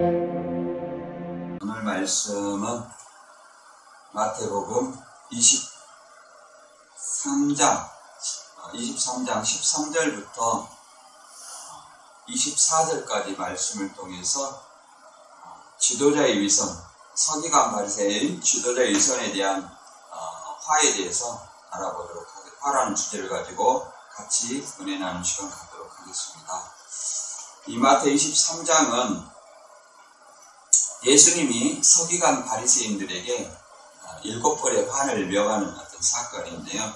오늘 말씀은 마태복음 23장 13절부터 24절까지 말씀을 통해서 지도자의 위선, 서기관 바리새인 지도자의 위선에 대한 화에 대해서 알아보도록 하겠습니다. 화라는 주제를 가지고 같이 은혜 나누는 시간 갖도록 하겠습니다. 이 마태 23장은 예수님이 서기관 바리새인들에게 7벌의 환을 명하는 어떤 사건인데요.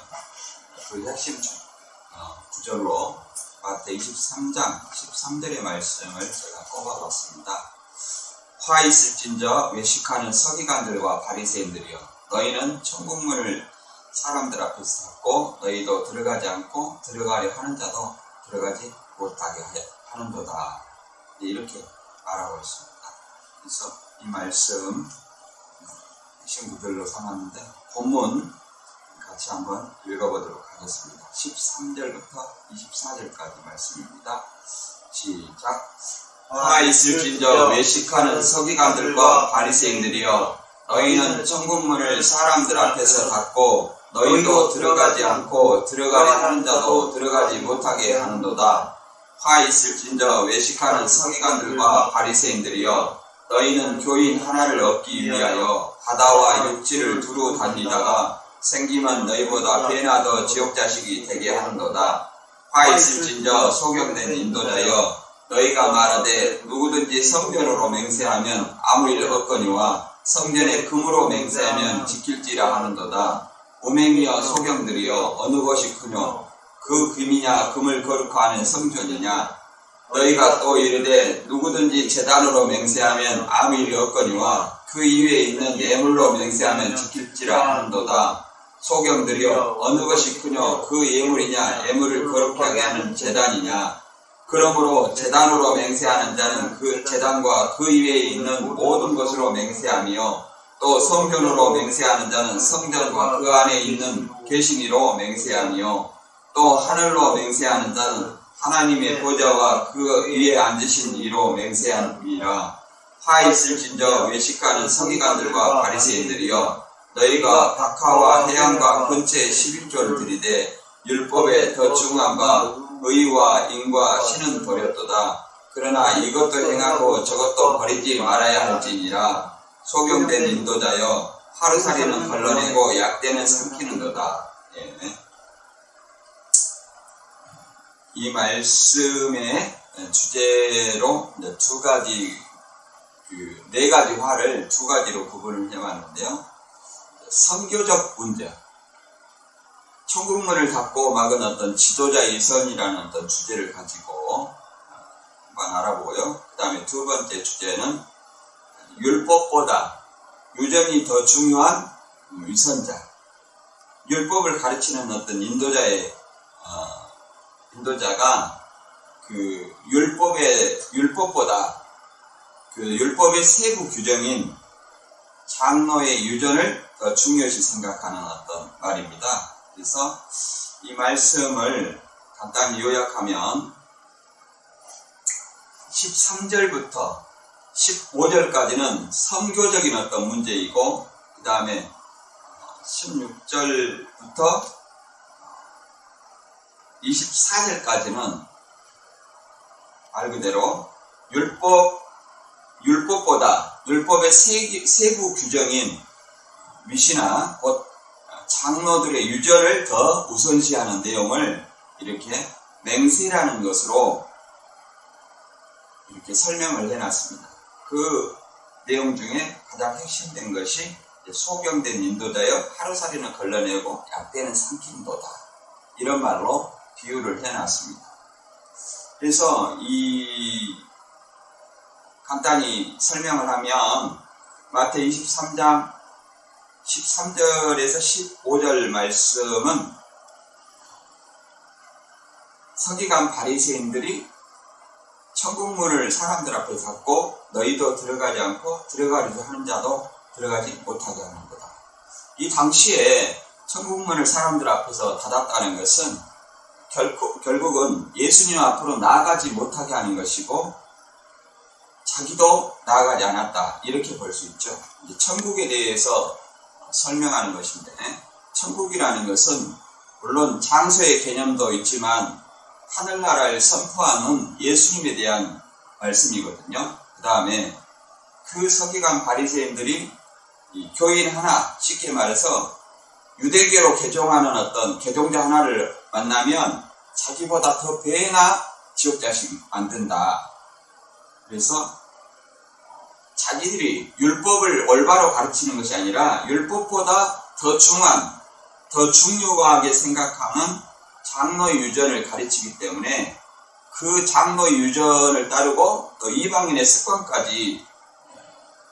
그 핵심 구절로 마태 23장 13절의 말씀을 제가 꼽아봤습니다. 화 있을진저 외식하는 서기관들과 바리새인들이여, 너희는 천국문을 사람들 앞에서 닫고 너희도 들어가지 않고 들어가려 하는 자도 들어가지 못하게 하는도다. 이렇게 말하고 있습니다. 그래서 이 말씀 핵심 구절로 삼았는데 본문 같이 한번 읽어보도록 하겠습니다. 13절부터 24절까지 말씀입니다. 시작. 화 있을진저 외식하는 서기관들과 바리새인들이여, 너희는 천국문을 사람들 앞에서 닫고 너희도 들어가지 않고 들어가려 하는 자도 들어가지 못하게 하는도다. 화 있을진저 외식하는 서기관들과 바리새인들이여, 너희는 교인 하나를 얻기 위하여 바다와 육지를 두루 다니다가 생기면 너희보다 배나 더 지옥자식이 되게 하는도다. 화 있을진저 소경된 인도자여, 너희가 말하되 누구든지 성전으로 맹세하면 아무 일 없거니와 성전에 금으로 맹세하면 지킬지라 하는도다. 우맹이여 소경들이여, 어느 것이 크뇨? 그 금이냐 금을 거룩하는 성전이냐? 너희가 또 이르되 누구든지 제단으로 맹세하면 아무 일이 없거니와 그 이외에 있는 예물로 맹세하면 지킬지라 하는도다. 소경들이여, 어느 것이 크뇨? 그 예물이냐 예물을 거룩하게 하는 제단이냐? 그러므로 제단으로 맹세하는 자는 그 제단과 그 이외에 있는 모든 것으로 맹세하며, 또 성전으로 맹세하는 자는 성전과 그 안에 있는 계시니로 맹세하며, 또 하늘로 맹세하는 자는 하나님의 보좌와 그 위에 앉으신 이로 맹세하니라. 화 있을진저 외식하는 서기관들과 바리새인들이여, 너희가 박하와 해양과 근처에 11조를 들이되 율법에 더 중한 바 의와 인과 신은 버렸도다. 그러나 이것도 행하고 저것도 버리지 말아야 할지니라. 소경된 인도자여, 하루살이는 걸러내고 약대는 삼키는도다. 예. 이 말씀의 주제로 두 가지, 네 가지 화를 두 가지로 구분을 해봤는데요. 선교적 문제, 천국문을 닫고 막은 어떤 지도자의 위선이라는 어떤 주제를 가지고 한번 알아보고요. 그 다음에 두 번째 주제는 율법보다 유전이 더 중요한 위선자, 율법을 가르치는 어떤 인도자가 그 율법보다 그 율법의 세부 규정인 장로의 유전을 더 중요시 생각하는 어떤 말입니다. 그래서 이 말씀을 간단히 요약하면 13절부터 15절까지는 선교적인 어떤 문제이고, 그 다음에 16절부터 24절까지는 말 그대로 율법보다 율법의 세부 규정인 위시나 곧 장로들의 유전을 더 우선시하는 내용을 이렇게 맹세라는 것으로 이렇게 설명을 해놨습니다. 그 내용 중에 가장 핵심된 것이 소경된 인도자여, 하루살이는 걸러내고 약대는 삼킨도다. 이런 말로 비유를 해놨습니다. 그래서 간단히 설명을 하면 마태 23장 13절에서 15절 말씀은 서기관 바리새인들이 천국문을 사람들 앞에 닫고 너희도 들어가지 않고 들어가려고 하는 자도 들어가지 못하게 하는 거다. 이 당시에 천국문을 사람들 앞에서 닫았다는 것은 결국은 예수님 앞으로 나아가지 못하게 하는 것이고, 자기도 나아가지 않았다. 이렇게 볼 수 있죠. 이제 천국에 대해서 설명하는 것인데, 천국이라는 것은 물론 장소의 개념도 있지만 하늘나라를 선포하는 예수님에 대한 말씀이거든요. 그 다음에 그 서기관 바리새인들이 이 교인 하나, 쉽게 말해서 유대교로 개종하는 어떤 개종자 하나를 만나면 자기보다 더 배나 지옥 자식 만든다. 그래서 자기들이 율법을 올바로 가르치는 것이 아니라 율법보다 더 중요한, 더 중요하게 생각하는 장로의 유전을 가르치기 때문에 그 장로의 유전을 따르고 또 이방인의 습관까지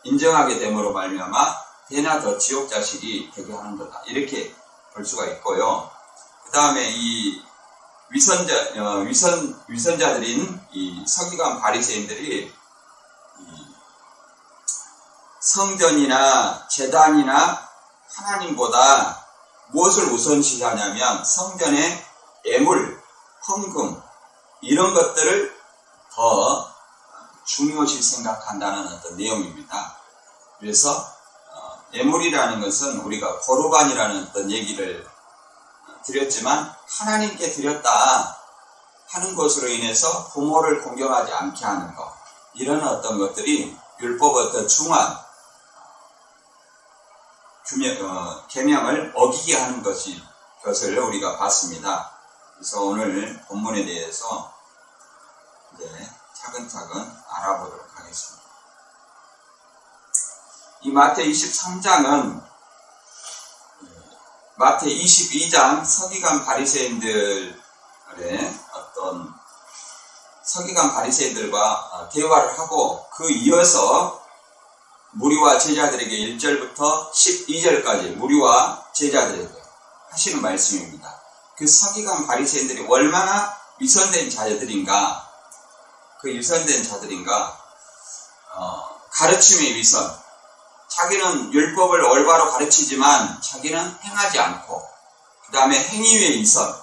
인정하게 됨으로 말미암아 배나 더 지옥 자식이 되게 하는 거다. 이렇게 볼 수가 있고요. 그 다음에 이 위선자들인 이 서기관 바리새인들이 성전이나 제단이나 하나님보다 무엇을 우선시하냐면 성전의 예물, 헌금 이런 것들을 더 중요시 생각한다는 어떤 내용입니다. 그래서 예물이라는 것은 우리가 거르반이라는 어떤 얘기를 드렸지만 하나님께 드렸다 하는 것으로 인해서 부모를 공경하지 않게 하는 것, 이런 어떤 것들이 율법의 어떤 중한 계명을 어기게 하는 것을 우리가 봤습니다. 그래서 오늘 본문에 대해서 이제 차근차근 알아보도록 하겠습니다. 이 마태 23장은 마태 22장 서기관 바리새인들의 어떤 서기관 바리새인들과 대화를 하고 그 이어서 무리와 제자들에게 1절부터 12절까지 무리와 제자들에게 하시는 말씀입니다. 그 서기관 바리새인들이 얼마나 위선된 자들인가, 그 위선된 자들인가, 가르침의 위선, 자기는 율법을 올바로 가르치지만 자기는 행하지 않고, 그 다음에 행위의 위선,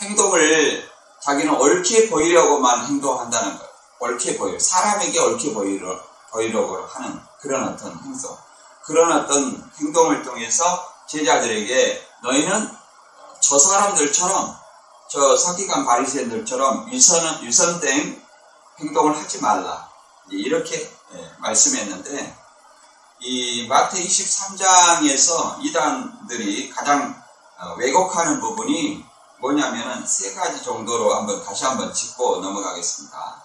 행동을 자기는 옳게 보이려고만 행동한다는 것, 옳게 보여, 사람에게 옳게 보이려고 하는 그런 어떤 행동, 그런 어떤 행동을 통해서 제자들에게 너희는 저 사람들처럼, 저 서기관 바리새인들처럼 위선된 행동을 하지 말라, 이렇게 말씀했는데, 이 마태 23장에서 이단들이 가장 왜곡하는 부분이 뭐냐면은 세 가지 정도로 다시 한번 짚고 넘어가겠습니다.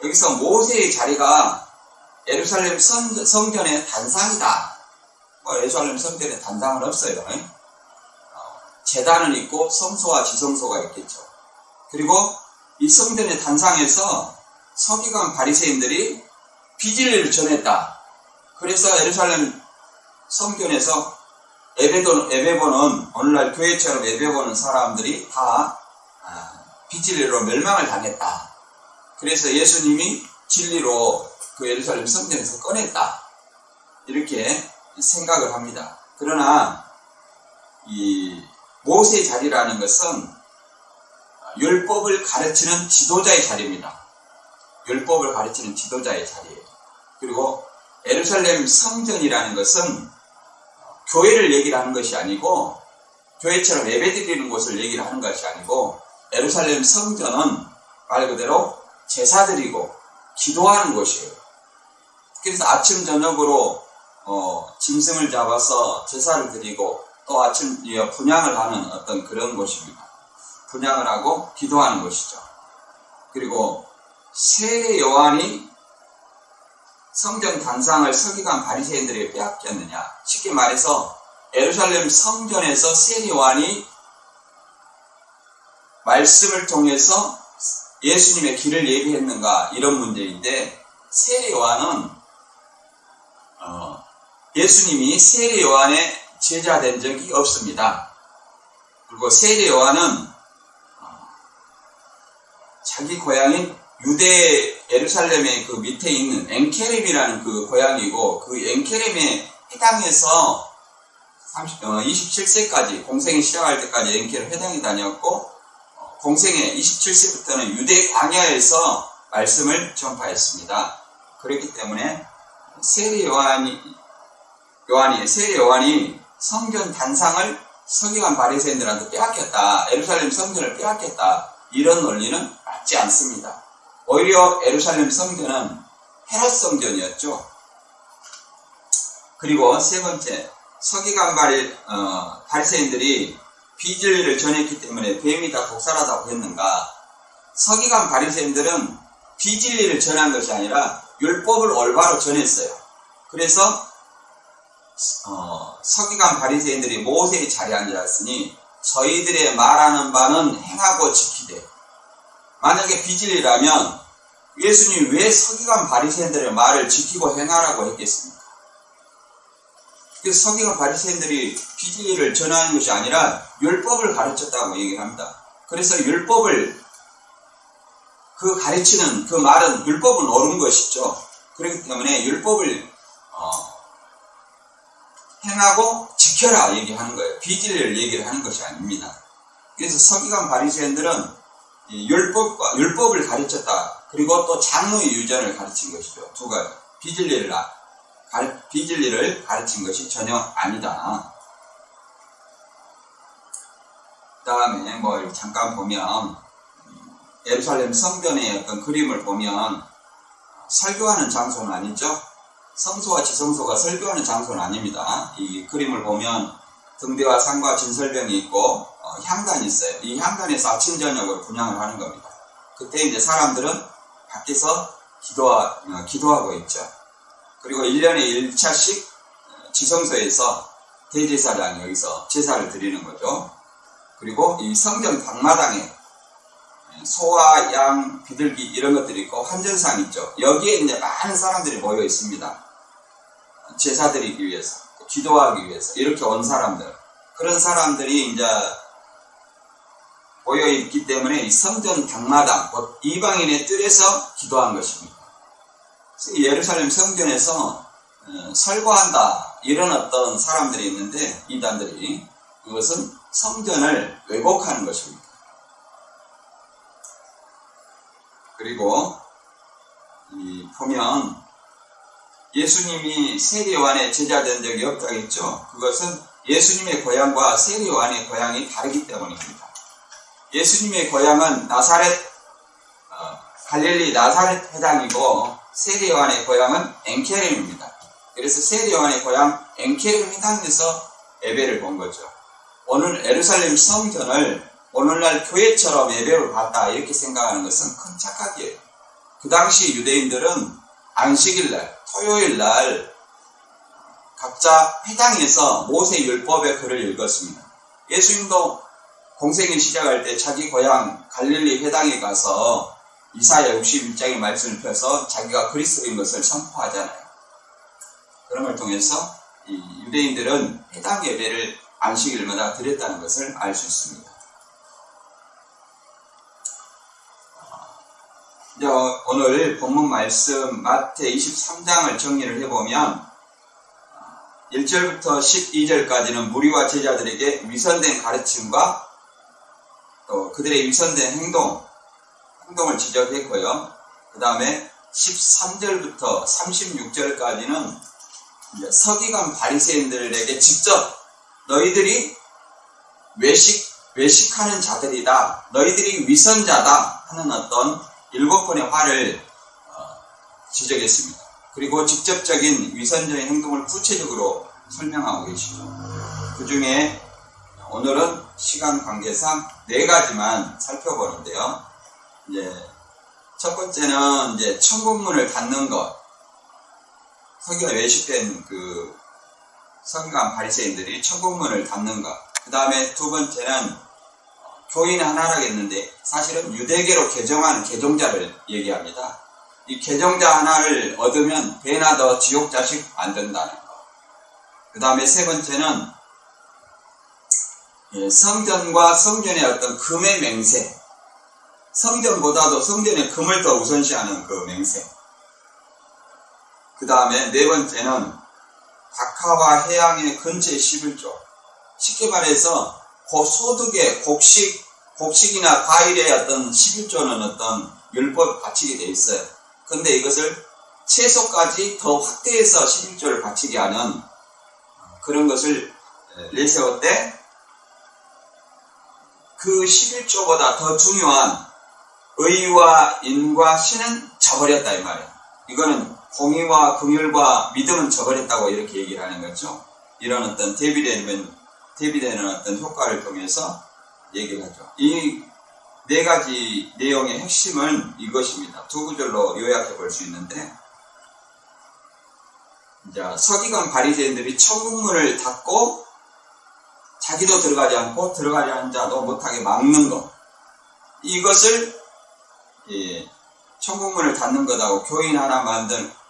여기서 모세의 자리가 예루살렘 성전의 단상이다. 예루살렘 성전에 단상은 없어요. 제단은 있고 성소와 지성소가 있겠죠. 그리고 이 성전의 단상에서 서기관 바리새인들이 비진리를 전했다. 그래서 예루살렘 성전에서 예배보는 오늘날 교회처럼 예배보는 사람들이 다 비진리로 멸망을 당했다. 그래서 예수님이 진리로 그 예루살렘 성전에서 꺼냈다. 이렇게 생각을 합니다. 그러나 이 모세의 자리라는 것은 율법을 가르치는 지도자의 자리입니다. 율법을 가르치는 지도자의 자리예요. 그리고 예루살렘 성전이라는 것은 교회를 얘기를 하는 것이 아니고, 교회처럼 예배드리는 곳을 얘기를 하는 것이 아니고, 예루살렘 성전은 말 그대로 제사드리고 기도하는 곳이에요. 그래서 아침 저녁으로 짐승을 잡아서 제사를 드리고 또 아침 분향을 하는 어떤 그런 곳입니다. 분향을 하고 기도하는 곳이죠. 그리고 세례 요한이 성전 단상을 서기관 바리새인들에게 빼앗겼느냐, 쉽게 말해서 예루살렘 성전에서 세례 요한이 말씀을 통해서 예수님의 길을 예비했는가, 이런 문제인데, 세례 요한은 예수님이 세례 요한의 제자 된 적이 없습니다. 그리고 세례 요한은 자기 고향인 유대 예루살렘의 그 밑에 있는 엔케렘이라는 그 고향이고, 그 엔케렘에 해당해서 27세까지 공생이 시작할 때까지 엔케렘 회당에 다녔고, 공생의 27세부터는 유대 광야에서 말씀을 전파했습니다. 그렇기 때문에 세례 요한이 성전 단상을 서기관 바리새인들한테 빼앗겼다. 예루살렘 성전을 빼앗겼다. 이런 논리는 맞지 않습니다. 오히려 예루살렘 성전은 헤롯 성전이었죠. 그리고 세 번째, 서기관 바리새인들이 비진리를 전했기 때문에 뱀이 다 독살하다고 했는가? 서기관 바리새인들은 비진리를 전한 것이 아니라 율법을 올바로 전했어요. 그래서 서기관 바리새인들이 모세의 자리에 앉았으니 저희들의 말하는 바는 행하고 지키되, 만약에 비진리라면 예수님이 왜 서기관 바리새인들의 말을 지키고 행하라고 했겠습니까? 그래서 서기관 바리새인들이 비진리를 전하는 것이 아니라 율법을 가르쳤다고 얘기합니다. 그래서 율법을 가르치는 그 말은 율법은 옳은 것이죠. 그렇기 때문에 율법을 행하고 지켜라 얘기하는 거예요. 비진리를 얘기를 하는 것이 아닙니다. 그래서 서기관 바리새인들은 율법을 가르쳤다. 그리고 또 장로의 유전을 가르친 것이죠. 두 가지. 비진리를 가르친 것이 전혀 아니다. 그 다음에 잠깐 보면 예루살렘 성전의 어떤 그림을 보면 설교하는 장소는 아니죠. 성소와 지성소가 설교하는 장소는 아닙니다. 이 그림을 보면 등대와 상과 진설병이 있고 향단이 있어요. 이 향단에서 아침 저녁으로 분향을 하는 겁니다. 그때 이제 사람들은 밖에서 기도하고 있죠. 그리고 1년에 1차씩 지성소에서 대제사장이 여기서 제사를 드리는 거죠. 그리고 이 성전 방마당에 소와 양, 비둘기 이런 것들이 있고 환전상 있죠. 여기에 이제 많은 사람들이 모여 있습니다. 제사 드리기 위해서, 기도하기 위해서 이렇게 온 사람들, 그런 사람들이 이제 모여 있기 때문에 이 성전 방마당, 곧 이방인의 뜰에서 기도한 것입니다. 예루살렘 성전에서 설거한다 이런 어떤 사람들이 있는데 이단들이 그것은 성전을 왜곡하는 것입니다. 그리고 보면 예수님이 세례 요한의 제자 된 적이 없다고 했죠. 그것은 예수님의 고향과 세례 요한의 고향이 다르기 때문입니다. 예수님의 고향은 갈릴리 나사렛 회당이고 세례 요한의 고향은 엔케렘입니다. 그래서 세례 요한의 고향 엔케렘 회당에서 예배를 본 거죠. 오늘 예루살렘 성전을 오늘날 교회처럼 예배를 봤다 이렇게 생각하는 것은 큰 착각이에요. 그 당시 유대인들은 안식일날, 토요일날 각자 회당에서 모세 율법의 글을 읽었습니다. 예수님도 공생을 시작할 때 자기 고향 갈릴리 회당에 가서 이사야 61장의 말씀을 펴서 자기가 그리스도인 것을 선포하잖아요. 그런 걸 통해서 이 유대인들은 회당 예배를 안식일마다 드렸다는 것을 알 수 있습니다. 이제 오늘 본문 말씀 마태 23장을 정리를 해보면 1절부터 12절까지는 무리와 제자들에게 위선된 가르침과 또 그들의 위선된 행동을 지적했고요. 그 다음에 13절부터 36절까지는 이제 서기관 바리새인들에게 직접 너희들이 외식하는 자들이다, 너희들이 위선자다 하는 어떤 7번의 화를 지적했습니다. 그리고 직접적인 위선적인 행동을 구체적으로 설명하고 계시죠. 그 중에 오늘은 시간 관계상 4가지만 살펴보는데요. 이제 첫 번째는 이제 천국문을 닫는 것. 서기관 외식된 그 서기관 바리새인들이 천국문을 닫는 것. 그 다음에 두 번째는 교인 하나라겠는데 사실은 유대계로 개종한 개종자를 얘기합니다. 이 개종자 하나를 얻으면 배나 더 지옥 자식 안 된다는 것. 그 다음에 세 번째는 성전과 성전의 어떤 금의 맹세. 성전보다도 성전의 금을 더 우선시하는 그 맹세. 그 다음에 네 번째는 각하와 해양의 근처의 11조. 쉽게 말해서 소득의 곡식이나 과일의 어떤 11조는 어떤 율법 바치게 돼 있어요. 근데 이것을 채소까지 더 확대해서 11조를 바치게 하는 그런 것을 내세웠대. 그 11조보다 더 중요한 의와 인과 신은 저버렸다 이 말이야. 이거는 공의와 긍휼과 믿음은 저버렸다고 이렇게 얘기를 하는 거죠. 이런 어떤 대비되는 어떤 효과를 통해서 얘기를 하죠. 이 네 가지 내용의 핵심은 이것입니다. 두 구절로 요약해 볼 수 있는데, 이제 서기관 바리새인들이 천국문을 닫고 자기도 들어가지 않고 들어가지 않은 자도 못하게 막는 것, 이것을 천국문을 닫는 것하고 교인 하나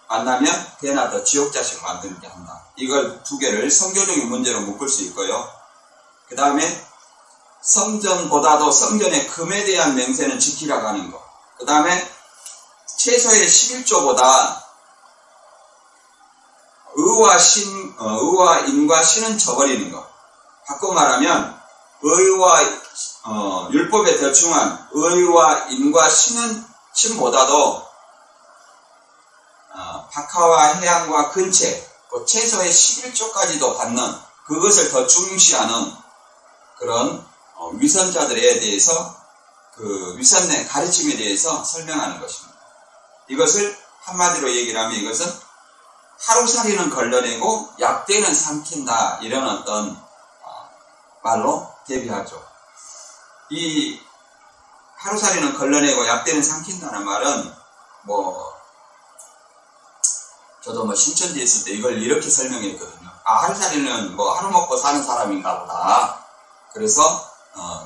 만나면 대나 더 지옥자식 만들게 한다. 이걸 두 개를 성교적인 문제로 묶을 수 있고요. 그 다음에 성전보다도 성전의 금에 대한 맹세는 지키라고 하는 것. 그 다음에 최소의 11조보다 의와 인과 신은 저버리는 것. 바꿔 말하면 의와 율법에 더 중요한 의와 인과 신보다도 박하와 해양과 근체, 최소의 11조까지도 받는 그것을 더 중시하는 그런 위선자들에 대해서 그 위선의 가르침에 대해서 설명하는 것입니다. 이것을 한마디로 얘기를 하면 이것은 하루살이는 걸러내고 약대는 삼킨다, 이런 어떤 말로 대비하죠. 이 하루살이는 걸러내고 약대는 삼킨다는 말은 저도 신천지에 있을 때 이걸 이렇게 설명했거든요. 하루살이는 하루 먹고 사는 사람인가 보다. 그래서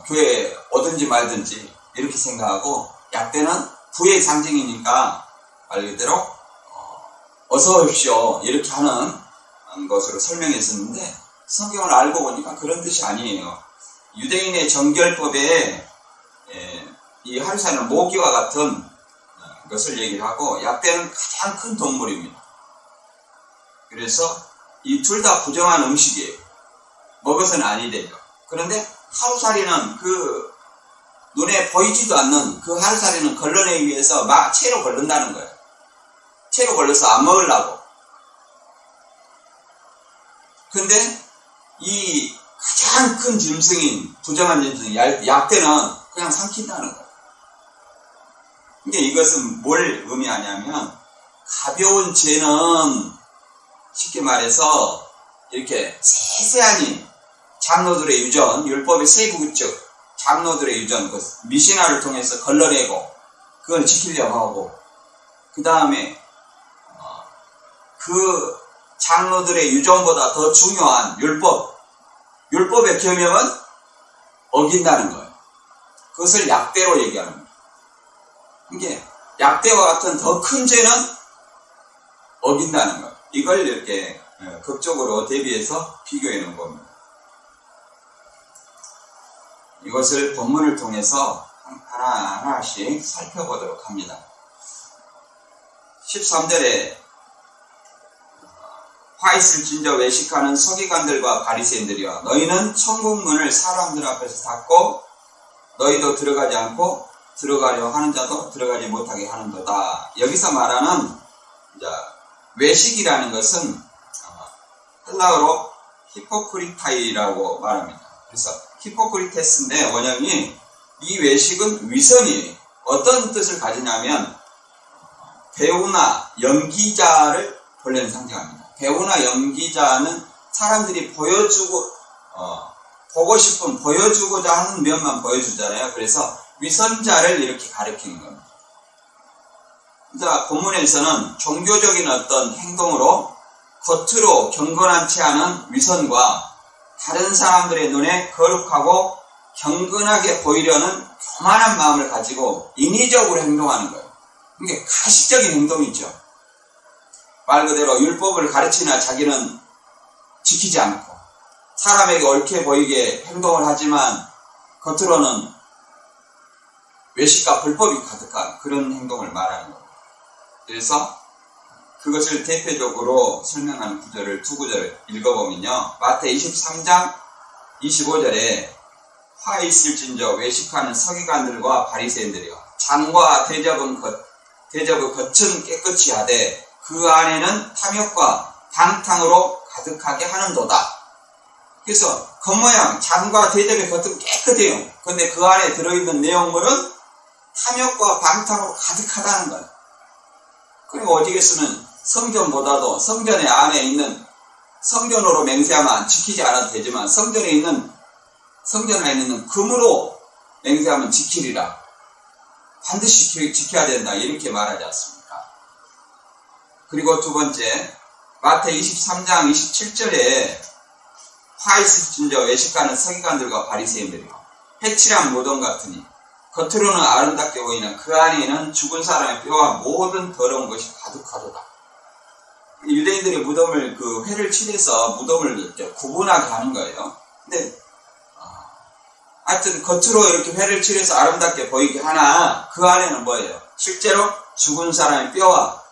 교회에 오든지 말든지 이렇게 생각하고, 약대는 부의 상징이니까 말 그대로 어서 오십시오 이렇게 하는 것으로 설명했었는데, 성경을 알고 보니까 그런 뜻이 아니에요. 유대인의 정결법에 이 하루살이는 모기와 같은 것을 얘기를 하고, 약대는 가장 큰 동물입니다. 그래서 이 둘 다 부정한 음식이에요. 먹어서는 아니 되죠. 그런데 하루살이는 그 눈에 보이지도 않는 그 하루살이는 걸러내기 위해서 채로 걸른다는 거예요. 채로 걸려서 안 먹으려고. 근데 이 가장 큰 짐승인, 부정한 짐승인 약대는 그냥 삼킨다는 거예요. 근데 이것은 뭘 의미하냐면, 가벼운 죄는 쉽게 말해서 이렇게 세세하니 장로들의 유전, 율법의 세부적 장로들의 유전, 그 미신화를 통해서 걸러내고 그걸 지키려고 하고, 그 다음에 그 장로들의 유전보다 더 중요한 율법의 계명은 어긴다는 거예요. 그것을 약대로 얘기하는 거예요. 이게 약대와 같은 더 큰 죄는 어긴다는 거예요. 이걸 이렇게 극적으로 대비해서 비교해 놓은 겁니다. 이것을 본문을 통해서 하나하나씩 살펴보도록 합니다. 13절에 화 있을진저 외식하는 서기관들과 바리새인들이여, 너희는 천국문을 사람들 앞에서 닫고 너희도 들어가지 않고 들어가려 하는 자도 들어가지 못하게 하는도다. 여기서 말하는 외식이라는 것은 헬라어로 히포크리타이라고 말합니다. 그래서 히포크리테스인데 원형이, 이 외식은 위선이에요. 어떤 뜻을 가지냐면 배우나 연기자를 본래는 상징합니다. 배우나 연기자는 사람들이 보고 싶은, 보여주고자 하는 면만 보여주잖아요. 그래서 위선자를 이렇게 가리키는 겁니다. 자, 본문에서는 종교적인 어떤 행동으로 겉으로 경건하지 않은 위선과 다른 사람들의 눈에 거룩하고 경건하게 보이려는 교만한 마음을 가지고 인위적으로 행동하는 거예요. 이게 가식적인 행동이죠. 말 그대로 율법을 가르치나 자기는 지키지 않고 사람에게 옳게 보이게 행동을 하지만 겉으로는 외식과 불법이 가득한 그런 행동을 말하는 거예요. 그래서 그것을 대표적으로 설명하는 구절을 두 구절을 읽어보면요. 마태 23장 25절에 화 있을진저 외식하는 서기관들과 바리새인들이여, 장과 대접의 겉은 깨끗이 하되 그 안에는 탐욕과 방탕으로 가득하게 하는도다. 그래서 겉모양 잔과 대접의 겉은 깨끗해요. 그런데 그 안에 들어있는 내용물은 탐욕과 방탕으로 가득하다는 거예요. 그리고 어디겠으면 성전보다도 성전의 안에 있는 성전으로 맹세하면 지키지 않아도 되지만 성전 안에 있는 금으로 맹세하면 지키리라. 반드시 지켜야 된다. 이렇게 말하지 않습니까? 그리고 두 번째, 마태 23장 27절에 화 있으신저 외식하는 서기관들과 바리새인들이요 해칠한 무덤 같으니 겉으로는 아름답게 보이나 그 안에는 죽은 사람의 뼈와 모든 더러운 것이 가득하도다. 유대인들이 무덤을 회를 칠해서 무덤을 이렇게 구분하게 하는 거예요. 근데 하여튼 겉으로 이렇게 회를 칠해서 아름답게 보이게 하나 그 안에는 뭐예요? 실제로 죽은 사람의 뼈와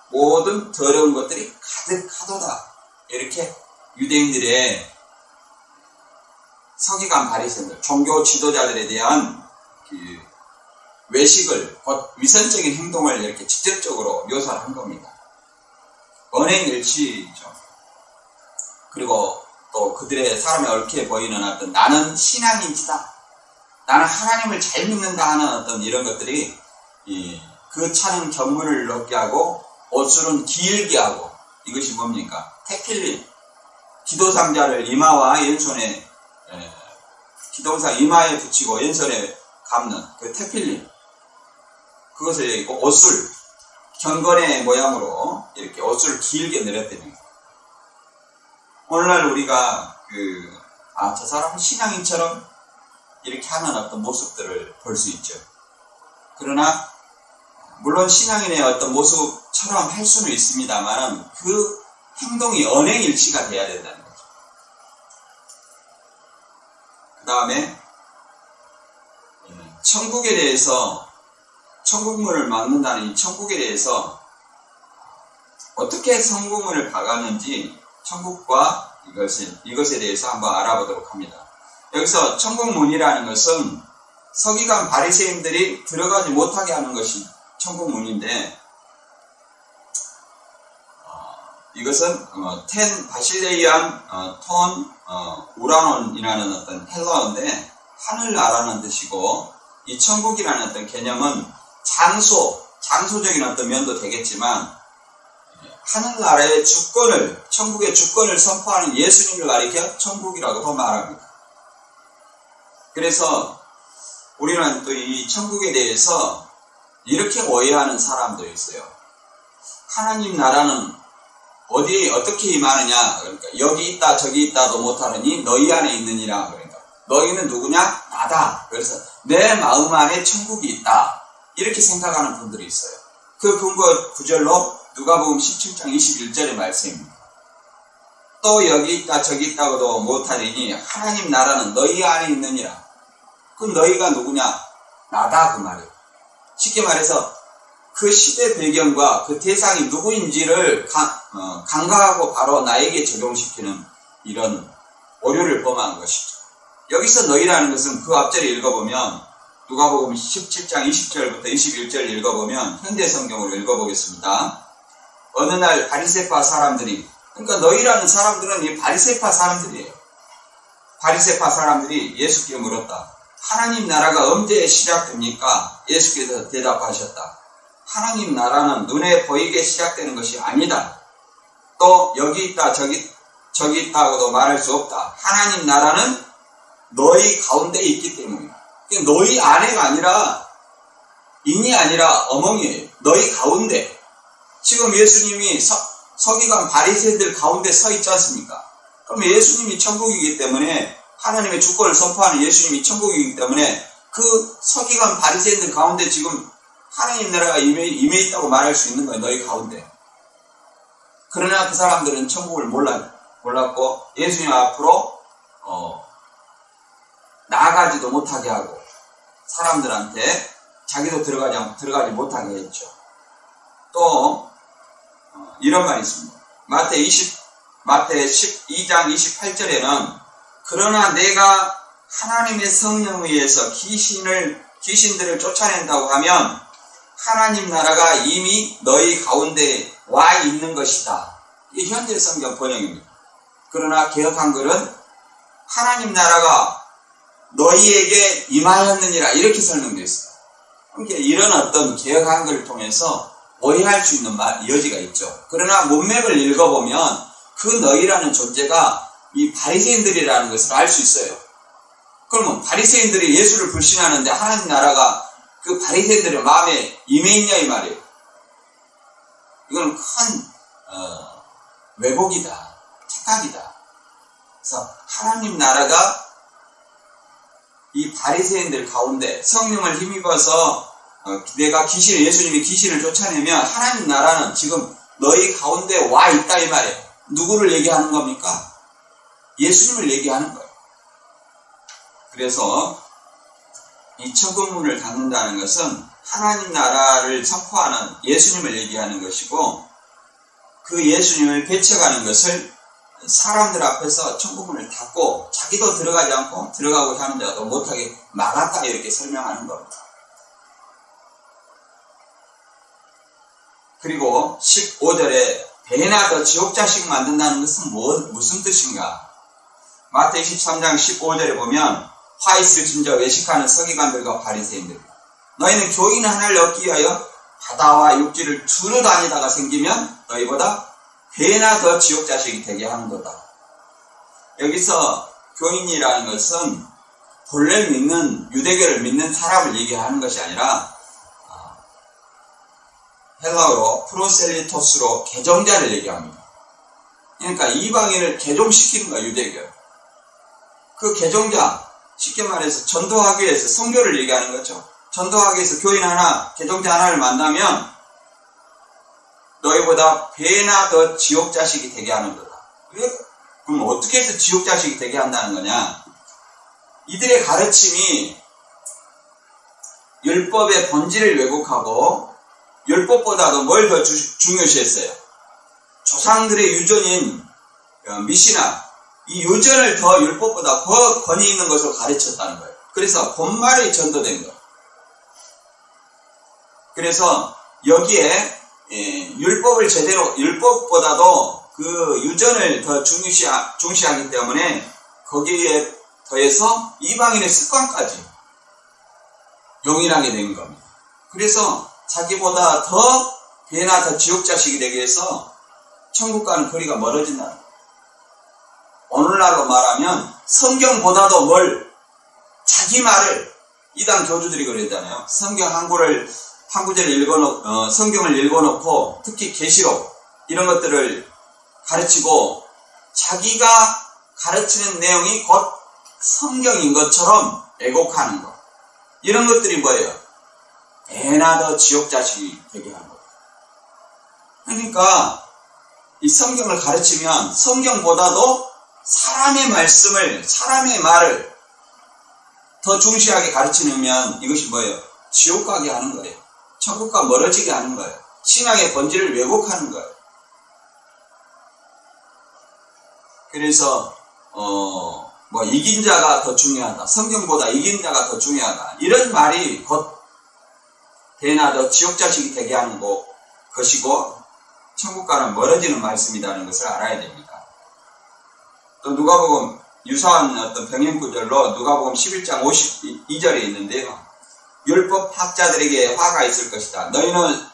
모든 더러운 것들이 가득하도다. 이렇게 유대인들의 서기관 바리새인들, 종교 지도자들에 대한 외식을, 위선적인 행동을 이렇게 직접적으로 묘사를 한 겁니다. 언행일치죠. 그리고 또 그들의 사람에 얽혀 보이는 어떤 나는 신앙인이다, 나는 하나님을 잘 믿는다 하는 어떤 이런 것들이 그 차는 견문을 넓게 하고 옷술은 길게 하고, 이것이 뭡니까? 테필린, 기도상자를 이마와 왼손에 기도상 이마에 붙이고 왼손에 감는 그 테필린, 그것을 입고 옷술, 경건의 모양으로 이렇게 옷을 길게 내렸다는 거예요. 오늘날 우리가 저 사람은 신앙인처럼 이렇게 하는 어떤 모습들을 볼 수 있죠. 그러나 물론 신앙인의 어떤 모습처럼 할 수는 있습니다만 그 행동이 언행일치가 돼야 된다는 거죠. 그 다음에 천국에 대해서, 천국문을 막는다는 이 천국에 대해서 어떻게 성구문을 박았는지 천국과 이것에 대해서 한번 알아보도록 합니다. 여기서 천국문이라는 것은 서기관 바리새인들이 들어가지 못하게 하는 것이 천국문인데, 이것은 텐 바실레이안 톤 우라논이라는 어떤 헬라어인데 하늘나라는 뜻이고, 이 천국이라는 어떤 개념은 장소적인 어떤 면도 되겠지만 하늘나라의 주권을, 천국의 주권을 선포하는 예수님을 가리켜 천국이라고도 말합니다. 그래서 우리는 또 이 천국에 대해서 이렇게 오해하는 사람도 있어요. 하나님 나라는 어떻게 임하느냐? 그러니까 여기 있다 저기 있다도 못하느니 너희 안에 있느니라. 그러니까 너희는 누구냐? 나다. 그래서 내 마음 안에 천국이 있다. 이렇게 생각하는 분들이 있어요. 그 근거 구절로 누가복음 17장 21절의 말씀입니다. 또 여기 있다 저기 있다고도 못하리니 하나님 나라는 너희 안에 있느니라. 그럼 너희가 누구냐? 나다, 그 말이에요. 쉽게 말해서 그 시대 배경과 그 대상이 누구인지를 간과하고 바로 나에게 적용시키는 이런 오류를 범한 것이죠. 여기서 너희라는 것은 그 앞절에 읽어보면 누가복음 17장 20절부터 21절 읽어보면 현대 성경으로 읽어보겠습니다. 어느 날 바리새파 사람들이, 그러니까 너희라는 사람들은 이 바리새파 사람들이에요. 바리새파 사람들이 예수께 물었다. 하나님 나라가 언제 시작됩니까? 예수께서 대답하셨다. 하나님 나라는 눈에 보이게 시작되는 것이 아니다. 또 여기 있다 저기 있다고도 말할 수 없다. 하나님 나라는 너희 가운데 있기 때문이다. 너희 안에가 아니라 인이 아니라 어멍이에요. 너희 가운데. 지금 예수님이 서기관 바리새인들 가운데 서 있지 않습니까? 그럼 예수님이 천국이기 때문에, 하나님의 주권을 선포하는 예수님이 천국이기 때문에 그 서기관 바리새인들 가운데 지금 하나님 나라가 임해 있다고 말할 수 있는 거예요. 너희 가운데. 그러나 그 사람들은 천국을 몰랐고 예수님 앞으로 나아가지도 못하게 하고 사람들한테 자기도 들어가지 못하게 했죠. 또 이런 말이 있습니다. 마태 12장 28절에는 그러나 내가 하나님의 성령에 의해서 귀신들을 쫓아낸다고 하면 하나님 나라가 이미 너희 가운데 와 있는 것이다. 이 현대 성경 번역입니다. 그러나 개역 한글은 하나님 나라가 너희에게 임하였느니라 이렇게 설명되어 있습니다. 그러니까 이런 어떤 개역 한글을 통해서 오해할 수 있는 여지가 있죠. 그러나 문맥을 읽어보면 그 너희라는 존재가 이 바리새인들이라는 것을 알 수 있어요. 그러면 바리새인들이 예수를 불신하는데 하나님 나라가 그 바리새인들의 마음에 임해 있냐 이 말이에요. 이건 큰 왜곡이다. 착각이다. 그래서 하나님 나라가 이 바리새인들 가운데 성령을 힘입어서 내가 예수님이 귀신을 쫓아내면 하나님 나라는 지금 너희 가운데 와 있다 이 말이에요. 누구를 얘기하는 겁니까? 예수님을 얘기하는 거예요. 그래서 이 천국문을 닫는다는 것은 하나님 나라를 선포하는 예수님을 얘기하는 것이고 그 예수님을 배척하는 것을 사람들 앞에서 천국문을 닫고 자기도 들어가지 않고 들어가고자 하는 자도 못하게 막았다 이렇게 설명하는 겁니다. 그리고 15절에 배나 더 지옥자식 만든다는 것은 무슨 뜻인가? 마태 23장 15절에 보면 화 있을 진저 외식하는 서기관들과 바리새인들 너희는 교인 하나를 얻기 위하여 바다와 육지를 두루 다니다가 생기면 너희보다 배나 더 지옥자식이 되게 하는 거다. 여기서 교인이라는 것은 본래 믿는 유대교를 믿는 사람을 얘기하는 것이 아니라 헬라어로 프로셀리토스로 개종자를 얘기합니다. 그러니까 이방인을 개종시키는 거야 유대교. 그 개종자 쉽게 말해서 전도하기 위해서 선교를 얘기하는 거죠. 전도하기 위해서 교인 하나, 개종자 하나를 만나면 너희보다 배나 더 지옥자식이 되게 하는 거다. 그럼 어떻게 해서 지옥자식이 되게 한다는 거냐? 이들의 가르침이 율법의 본질을 왜곡하고 율법보다도 뭘 더 중요시했어요? 조상들의 유전인 미시나 이 유전을 더 율법보다 더 권위 있는 것을 가르쳤다는 거예요. 그래서 본말이 전도된 거예요. 그래서 여기에 율법을 제대로 율법보다도 그 유전을 더 중시하기 때문에 거기에 더해서 이방인의 습관까지 용인하게 된 겁니다. 그래서 자기보다 더 배나 더 지옥자식이 되기 위해서 천국과는 거리가 멀어진다는 거예요. 오늘날로 말하면 성경보다도 자기 말을 이단 교주들이 그랬잖아요. 성경 한 구절을 성경을 읽어놓고 특히 계시록 이런 것들을 가르치고 자기가 가르치는 내용이 곧 성경인 것처럼 왜곡하는 것. 이런 것들이 뭐예요? 배나 더 지옥자식이 되게 하는 거예요. 그러니까 이 성경을 가르치면 성경보다도 사람의 말을 더 중시하게 가르치면 이것이 뭐예요? 지옥 가게 하는 거예요. 천국과 멀어지게 하는 거예요. 신앙의 본질을 왜곡하는 거예요. 그래서 이긴 자가 더 중요하다. 성경보다 이긴 자가 더 중요하다. 이런 말이 곧 배나 더 지옥자식이 되게 하는 것이고 천국과는 멀어지는 말씀이라는 것을 알아야 됩니다. 또 누가복음 유사한 어떤 병행 구절로 누가복음 11장 52절에 있는데요. 율법 학자들에게 화가 있을 것이다. 너희는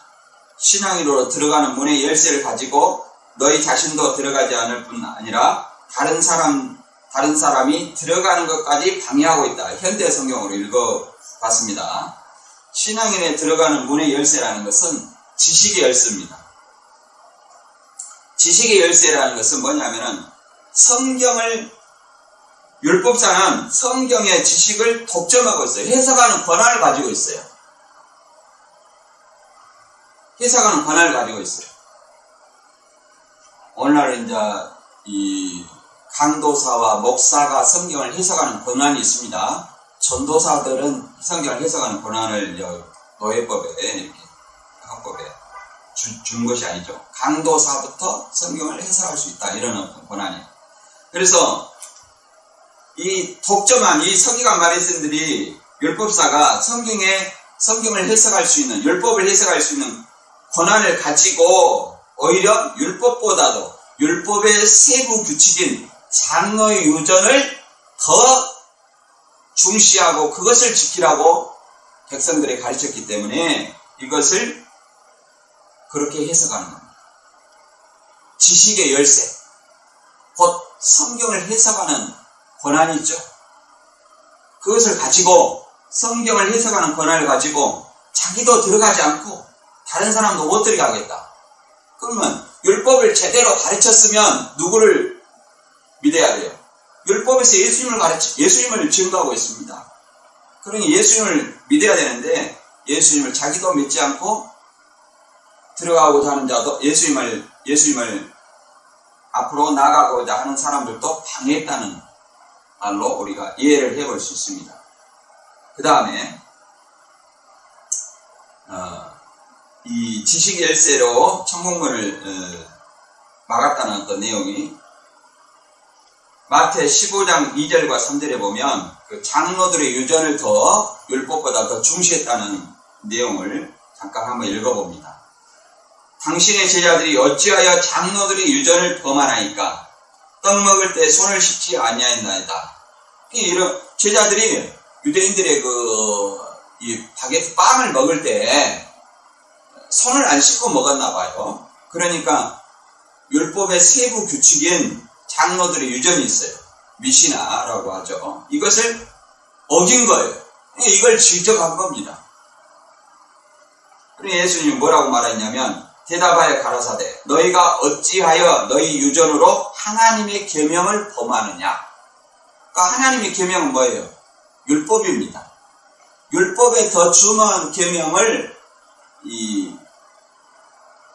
신앙으로 들어가는 문의 열쇠를 가지고 너희 자신도 들어가지 않을 뿐 아니라 다른 사람이 들어가는 것까지 방해하고 있다. 현대 성경으로 읽어봤습니다. 신앙인에 들어가는 문의 열쇠라는 것은 지식의 열쇠입니다. 지식의 열쇠라는 것은 뭐냐면은 율법사는 성경의 지식을 독점하고 있어요. 해석하는 권한을 가지고 있어요. 해석하는 권한을 가지고 있어요. 오늘날 이제 이 강도사와 목사가 성경을 해석하는 권한이 있습니다. 전도사들은 성경을 해석하는 권한을 노예법에 이렇게 헌법에 준 것이 아니죠. 강도사부터 성경을 해석할 수 있다. 이런 어떤 권한이에요. 그래서 이 독점한 이 서기관 바리새인들이 율법사가 성경에 성경을 해석할 수 있는, 율법을 해석할 수 있는 권한을 가지고 오히려 율법보다도 율법의 세부 규칙인 장로의 유전을 더 중시하고 그것을 지키라고 백성들에 가르쳤기 때문에 이것을 그렇게 해석하는 겁니다. 지식의 열쇠, 곧 성경을 해석하는 권한이 있죠. 그것을 가지고 성경을 해석하는 권한을 가지고 자기도 들어가지 않고 다른 사람도 못 들어가겠다. 그러면 율법을 제대로 가르쳤으면 누구를 믿어야 돼요? 율법에서 예수님을 증거하고 있습니다. 그러니 예수님을 믿어야 되는데 예수님을 자기도 믿지 않고 들어가고자 하는 자도 예수님을 앞으로 나가고자 하는 사람들도 방해했다는 말로 우리가 이해를 해볼 수 있습니다. 그 다음에 이 지식 열쇠로 천국문을 막았다는 어떤 내용이 마태 15장 2절과 3절에 보면 그 장로들의 유전을 더 율법보다 더 중시했다는 내용을 잠깐 한번 읽어봅니다. 당신의 제자들이 어찌하여 장로들의 유전을 범하나이까? 떡 먹을 때 손을 씻지 아니하였나이다. 이런 제자들이 유대인들의 이 바게트 빵을 먹을 때 손을 안 씻고 먹었나 봐요. 그러니까 율법의 세부 규칙인 장로들의 유전이 있어요. 미시나라고 하죠. 이것을 어긴 거예요. 이걸 지적한 겁니다. 그러니 예수님이 뭐라고 말했냐면 대답하여 가라사대 너희가 어찌하여 너희 유전으로 하나님의 계명을 범하느냐. 그러니까 하나님의 계명은 뭐예요? 율법입니다. 율법의 더 중한 계명을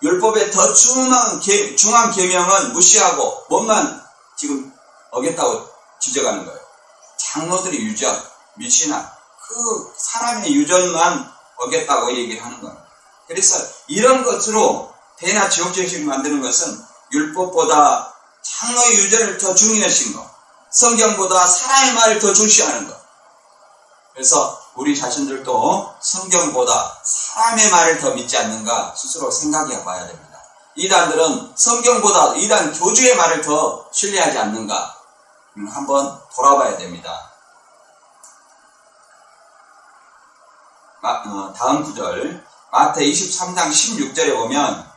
율법의 더 중한 계명은 무시하고 뭐만 지금 어겼다고 지적하는 거예요. 장로들의 유전, 미시나 그 사람의 유전만 어겼다고 얘기를 하는 거예요. 그래서 이런 것으로 배나 지옥정식을 만드는 것은 율법보다 장로의 유전을 더 중요하신 것, 성경보다 사람의 말을 더 중시하는 것. 그래서 우리 자신들도 성경보다 사람의 말을 더 믿지 않는가 스스로 생각해 봐야 됩니다. 이단들은 성경보다 이단 교주의 말을 더 신뢰하지 않는가 한번 돌아봐야 됩니다. 다음 구절 마태 23장 16절에 보면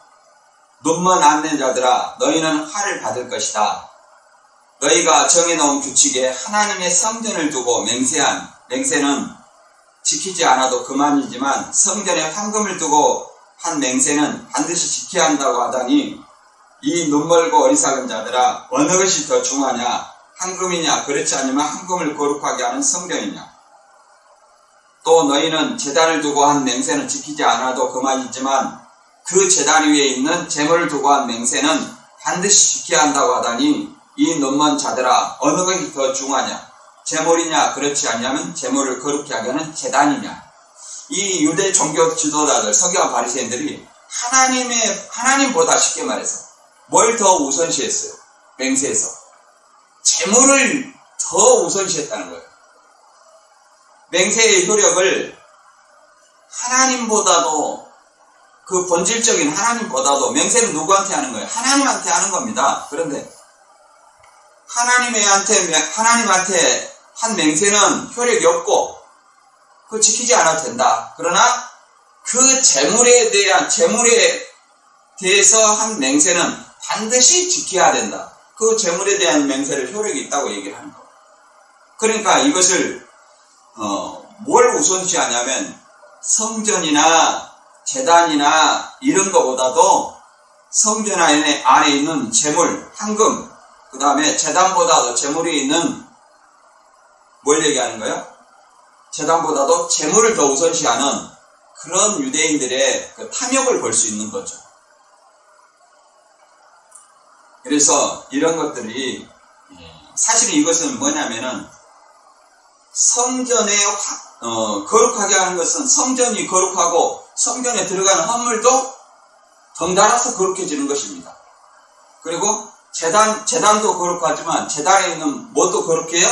눈먼 안내자들아 너희는 화를 받을 것이다. 너희가 정해놓은 규칙에 하나님의 성전을 두고 맹세는 지키지 않아도 그만이지만 성전에 황금을 두고 한 맹세는 반드시 지켜야 한다고 하다니 이 눈멀고 어리석은 자들아 어느 것이 더 중하냐 황금이냐 그렇지 않으면 황금을 거룩하게 하는 성전이냐. 또 너희는 제단을 두고 한 맹세는 지키지 않아도 그만이지만 그 제단 위에 있는 제물을 두고 한 맹세는 반드시 지켜야 한다고 하다니 이 눈먼 자들아 어느 것이 더 중하냐 제물이냐 그렇지 않냐면 제물을 거룩히 하게 하는 제단이냐. 이 유대 종교 지도자들 서기관 바리새인들이 하나님보다 쉽게 말해서 뭘 더 우선시했어요? 맹세해서 제물을 더 우선시했다는 거예요. 맹세의 효력을 하나님보다도 그 본질적인 하나님보다도 맹세는 누구한테 하는 거예요? 하나님한테 하는 겁니다. 그런데 하나님한테 한 맹세는 효력이 없고 그거 지키지 않아도 된다. 그러나 그 제물에 대해서 한 맹세는 반드시 지켜야 된다. 그 제물에 대한 맹세를 효력이 있다고 얘기를 하는 거예요. 그러니까 이것을 뭘 우선시하냐면 성전이나 제단이나 이런 것보다도 성전 안에 있는 제물, 황금, 그 다음에 제단보다도 제물이 있는 뭘 얘기하는 거예요? 제단보다도 제물을 더 우선시하는 그런 유대인들의 그 탐욕을 볼 수 있는 거죠. 그래서 이런 것들이 사실은 이것은 뭐냐면은 성전에 거룩하게 하는 것은 성전이 거룩하고 성전에 들어가는 헌물도 덩달아서 거룩해지는 것입니다. 그리고 제단도 거룩하지만 제단에 있는 뭐도 거룩해요?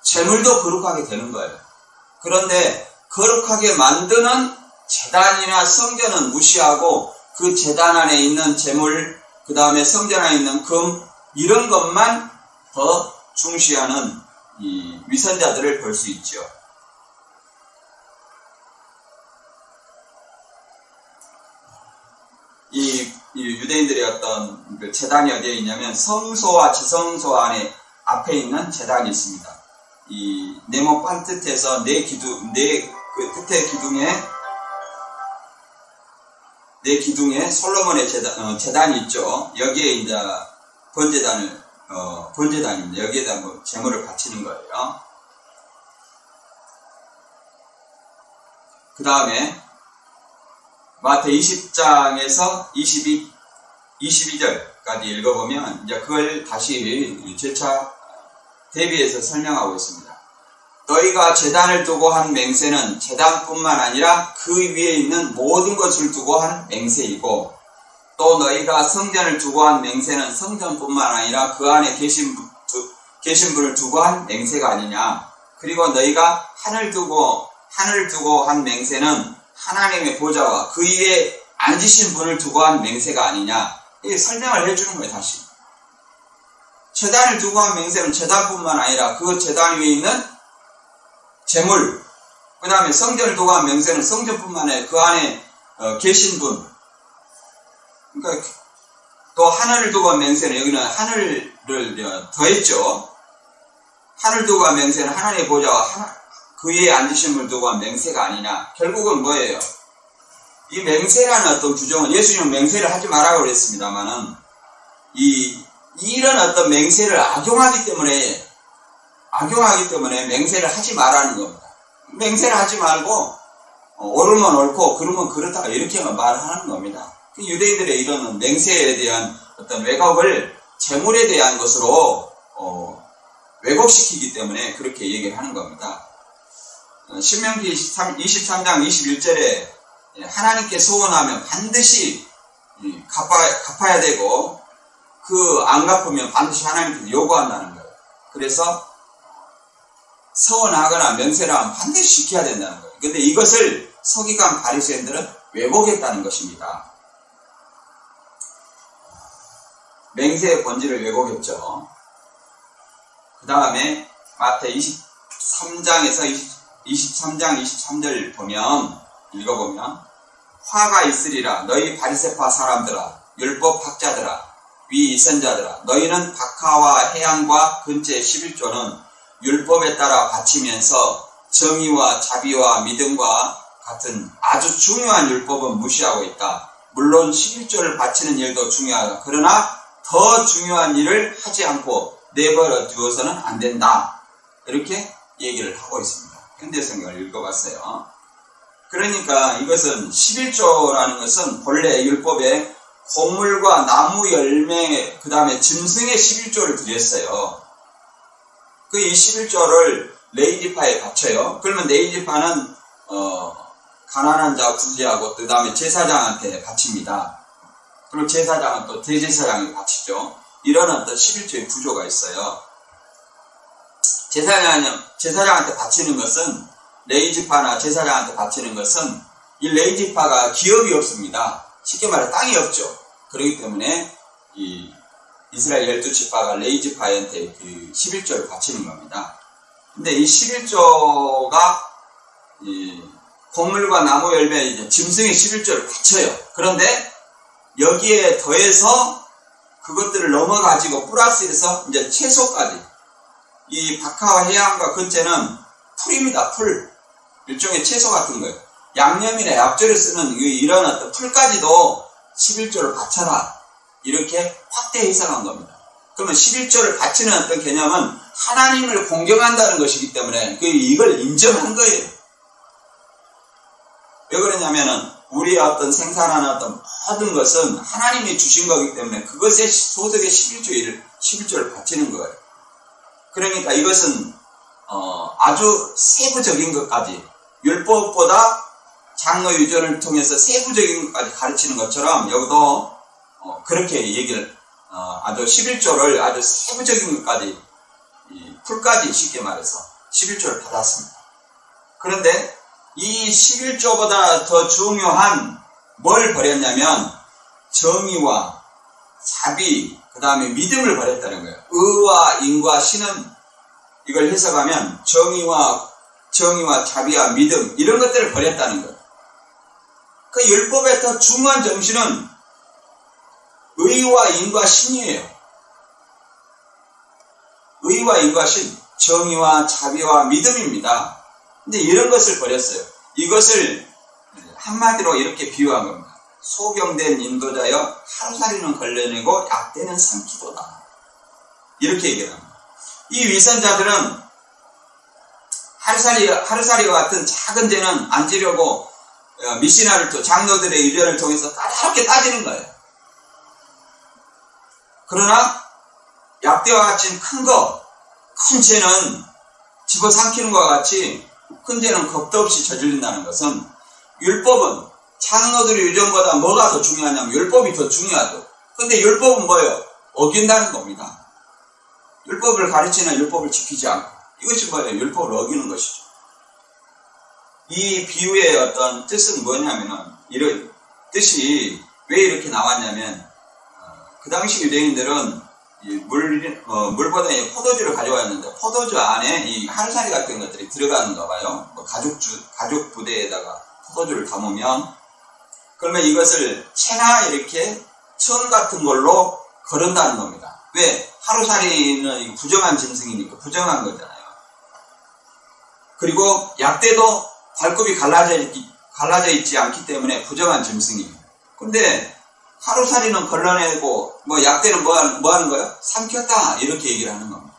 제물도 거룩하게 되는 거예요. 그런데 거룩하게 만드는 제단이나 성전은 무시하고 그 제단 안에 있는 재물, 그 다음에 성전 안에 있는 금, 이런 것만 더 중시하는 이 위선자들을 볼 수 있죠. 이 유대인들의 어떤 그 제단이 어디에 있냐면 성소와 지성소 안에 앞에 있는 제단이 있습니다. 이 네모 반뜻에서 그 끝에 기둥에 솔로몬의 제단이 있죠. 여기에 이제 번제단입니다. 여기에다 뭐 제물을 바치는 거예요. 그 다음에 마태 20장에서 22절까지 읽어보면 이제 그걸 다시 재차 대비해서 설명하고 있습니다. 너희가 제단을 두고 한 맹세는 제단뿐만 아니라 그 위에 있는 모든 것을 두고 한 맹세이고, 또 너희가 성전을 두고 한 맹세는 성전뿐만 아니라 그 안에 계신 분을 두고 한 맹세가 아니냐. 그리고 너희가 하늘을 두고 한 맹세는 하나님의 보좌와 그 위에 앉으신 분을 두고 한 맹세가 아니냐. 이게 설명을 해주는 거예요. 다시 제단을 두고 한 맹세는 제단뿐만 아니라 그 제단 위에 있는 재물, 그 다음에 성전을 두고 한 맹세는 성전뿐만 아니라 그 안에 계신 분, 그러니까 또 하늘을 두고 한 맹세는 여기는 하늘을 더했죠. 하늘 두고 한 맹세는 하나님의 보좌와 그 위에 앉으신 분을 두고 한 맹세가 아니냐. 결국은 뭐예요? 이 맹세라는 어떤 규정은 예수님은 맹세를 하지 말라고 그랬습니다만은 이런 어떤 맹세를 악용하기 때문에 맹세를 하지 말라는 겁니다. 맹세를 하지 말고 옳으면 옳고 그러면 그렇다 이렇게만 말하는 겁니다. 유대인들의 이런 맹세에 대한 어떤 왜곡을 재물에 대한 것으로 왜곡시키기 때문에 그렇게 얘기를 하는 겁니다. 신명기 23장 21절에 하나님께 소원하면 반드시 갚아야 되고 그 안 갚으면 반드시 하나님께서 요구한다는 거예요. 그래서 서원하거나 명세를 하면 반드시 지켜야 된다는 거예요. 근데 이것을 서기관 바리새인들은 왜곡했다는 것입니다. 맹세의 본질을 왜곡했죠. 그 다음에 마태 23장 23절 읽어보면 화가 있으리라. 너희 바리새파 사람들아, 율법 학자들아, 위이선자들아, 너희는 박하와 해양과 근처의 11조는 율법에 따라 바치면서 정의와 자비와 믿음과 같은 아주 중요한 율법은 무시하고 있다. 물론 11조를 바치는 일도 중요하다. 그러나 더 중요한 일을 하지 않고 내버려 두어서는 안 된다. 이렇게 얘기를 하고 있습니다. 현대성경을 읽어봤어요. 그러니까 이것은 11조라는 것은 본래 율법에 곡물과 나무 열매, 그 다음에 짐승의 11조를 드렸어요. 그 이 11조를 레위지파에 바쳐요. 그러면 레위지파는 가난한 자 구제하고 그 다음에 제사장한테 바칩니다. 그리고 제사장은 또 대제사장이 바치죠. 이런 어떤 11조의 구조가 있어요. 제사장한테 바치는 것은, 레위지파나 제사장한테 바치는 것은 이 레위지파가 기업이 없습니다. 쉽게 말해 땅이 없죠. 그렇기 때문에 이 이스라엘 12지파가 레위지파한테 그 11조를 바치는 겁니다. 근데 이 11조가 곡물과 나무 열매, 짐승의 11조를 바쳐요. 그런데 여기에 더해서 그것들을 넘어가지고 플러스해서 이제 채소까지, 이 박하와 해양과 근처는 풀입니다. 풀. 일종의 채소 같은 거예요. 양념이나 약재를 쓰는 이런 어떤 풀까지도 11조를 바쳐라. 이렇게 확대 해석한 겁니다. 그러면 11조를 바치는 어떤 개념은 하나님을 공경한다는 것이기 때문에 이걸 인정한 거예요. 왜 그러냐면은 우리의 어떤 생산하는 어떤 모든 것은 하나님이 주신 거기 때문에 그것의 소득의 11조를 바치는 거예요. 그러니까 이것은 아주 세부적인 것까지, 율법보다 장로 유전을 통해서 세부적인 것까지 가르치는 것처럼 여기도 그렇게 얘기를 아주 11조를 아주 세부적인 것까지, 풀까지 쉽게 말해서 11조를 받았습니다. 그런데 이 11조보다 더 중요한 뭘 버렸냐면 정의와 자비, 그 다음에 믿음을 버렸다는 거예요. 의와 인과 신은 이걸 해석하면 정의와 자비와 믿음 이런 것들을 버렸다는 거예요. 그 율법의 더 중요한 정신은 의와 인과 신이에요. 의와 인과 신, 정의와 자비와 믿음입니다. 근데 이런 것을 버렸어요. 이것을 한마디로 이렇게 비유한 겁니다. 소경된 인도자여 하루살이는 걸러내고 약대는 삼키도다. 이렇게 얘기를 합니다. 이 위선자들은 하루살이와 같은 작은 죄는 안 지려고 미시나를 장로들의 의견을 통해서 까다롭게 따지는 거예요. 그러나 약대와 같이 큰 죄는 집어삼키는 것과 같이 큰 죄는 겁도 없이 저지른다는 것은 율법은 장로들의 의견보다 뭐가 더 중요하냐면 율법이 더 중요하죠. 근데 율법은 뭐예요? 어긴다는 겁니다. 율법을 가르치는 율법을 지키지 않고 이것이 뭐예요? 율법을 어기는 것이죠. 이 비유의 어떤 뜻은 뭐냐면은 이런 뜻이 왜 이렇게 나왔냐면 그 당시 유대인들은 물보다 포도주를 가져왔는데 포도주 안에 이 하루살이 같은 것들이 들어가는가 봐요. 뭐 가죽 부대에다가 포도주를 담으면 그러면 이것을 채나 이렇게 천 같은 걸로 거른다는 겁니다. 왜? 하루살이는 부정한 짐승이니까 부정한 거잖아요. 그리고 약대도 발굽이 갈라져 있지 않기 때문에 부정한 짐승이에요. 근데 하루살이는 걸러내고 약대는 뭐 하는 거예요? 삼켰다 이렇게 얘기를 하는 겁니다.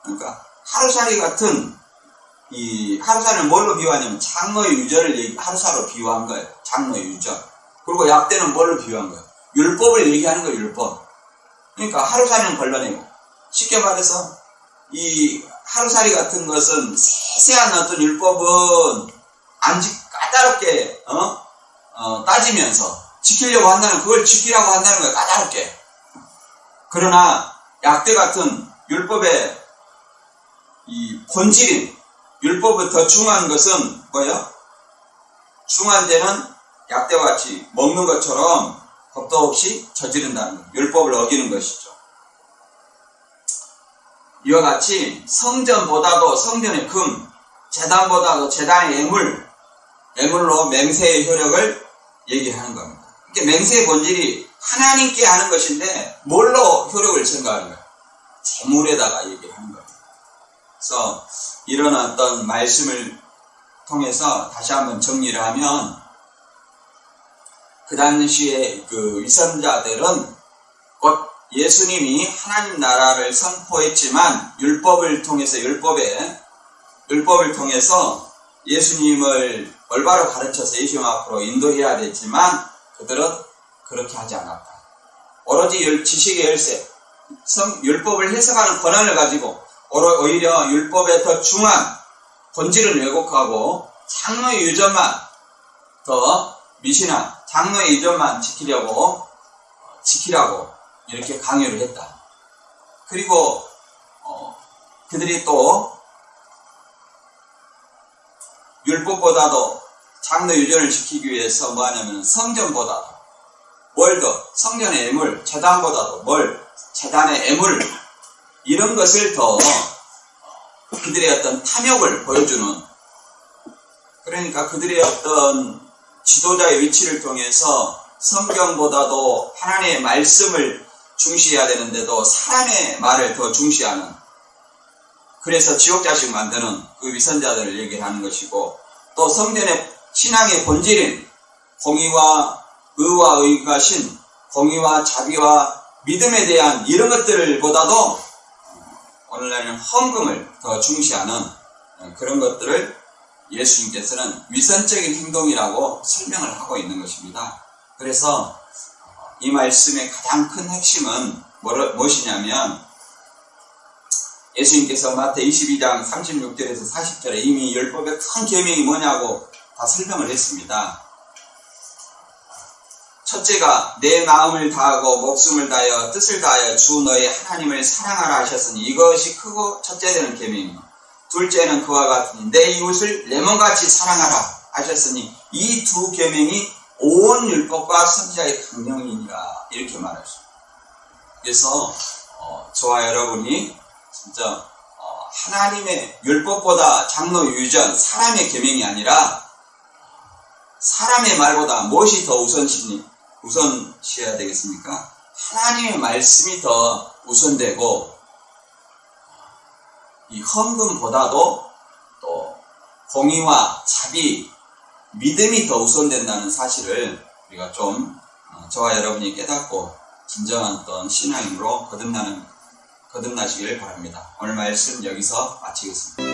그러니까 하루살이 같은 이 하루살이는 뭘로 비유하냐면 장로의 유전을 하루살로 비유한 거예요. 장로의 유전. 그리고 약대는 뭘로 비유한 거예요? 율법을 얘기하는 거예요. 율법. 그러니까 하루살이는 걸러내고 쉽게 말해서 이 하루살이 같은 것은 세세한 어떤 율법은 까다롭게 따지면서 지키려고 한다는 그걸 지키라고 한다는 거예요. 까다롭게. 그러나 약대 같은 율법의 이 본질인 율법을 더 중요한 것은 뭐예요? 중요한 죄는 약대와 같이 먹는 것처럼 겁도 없이 저지른다는 거예요. 율법을 어기는 것이죠. 이와 같이 성전보다도 성전의 금, 제단보다도 제단의 애물로 맹세의 효력을 얘기하는 겁니다. 그러니까 맹세의 본질이 하나님께 하는 것인데 뭘로 효력을 증가하는 거예요? 재물에다가 얘기하는 거예요. 그래서 이런 어떤 말씀을 통해서 다시 한번 정리를 하면 그 당시에 그 위선자들은 곧 예수님이 하나님 나라를 선포했지만 율법을 통해서 예수님을 올바로 가르쳐서 예수님 앞으로 인도해야 됐지만 그들은 그렇게 하지 않았다. 오로지 지식의 열쇠, 율법을 해석하는 권한을 가지고 오히려 율법의 더 중한 본질을 왜곡하고 장로의 유전만 더 미신한 장로의 유전만 지키라고 이렇게 강요를 했다. 그리고 그들이 또 율법보다도 장로 유전을 지키기 위해서 뭐 하냐면 성전보다도 뭘 더 성전의 애물, 제단보다도 제단의 애물 이런 것을 더 그들의 어떤 탐욕을 보여주는, 그러니까 그들의 어떤 지도자의 위치를 통해서 성경보다도 하나님의 말씀을 중시해야 되는데도 사람의 말을 더 중시하는, 그래서 지옥자식 만드는 그 위선자들을 얘기하는 것이고, 또 성전의 신앙의 본질인 공의와 의와 의가 신, 공의와 자비와 믿음에 대한 이런 것들보다도 오늘날은 헌금을 더 중시하는 그런 것들을 예수님께서는 위선적인 행동이라고 설명을 하고 있는 것입니다. 그래서 이 말씀의 가장 큰 핵심은 무엇이냐면, 예수님께서 마태 22장 36절에서 40절에 이미 율법의 큰 계명이 뭐냐고 다 설명을 했습니다. 첫째가 내 마음을 다하고 목숨을 다하여 뜻을 다하여 주 너의 하나님을 사랑하라 하셨으니 이것이 크고 첫째 되는 계명입니다. 둘째는 그와 같으니 내 이웃을 내 몸같이 사랑하라 하셨으니 이 두 계명이 온 율법과 선지자의 강령이니라 이렇게 말하셨습니다. 그래서 저와 여러분이 진짜 하나님의 율법보다 장로유전 사람의 계명이 아니라 사람의 말보다 무엇이 더 우선시해야 되겠습니까? 하나님의 말씀이 더 우선되고 이 헌금보다도 또 공의와 자비, 믿음이 더 우선된다는 사실을 우리가 좀 저와 여러분이 깨닫고 진정한 어떤 신앙으로 거듭나시길 바랍니다. 오늘 말씀 여기서 마치겠습니다.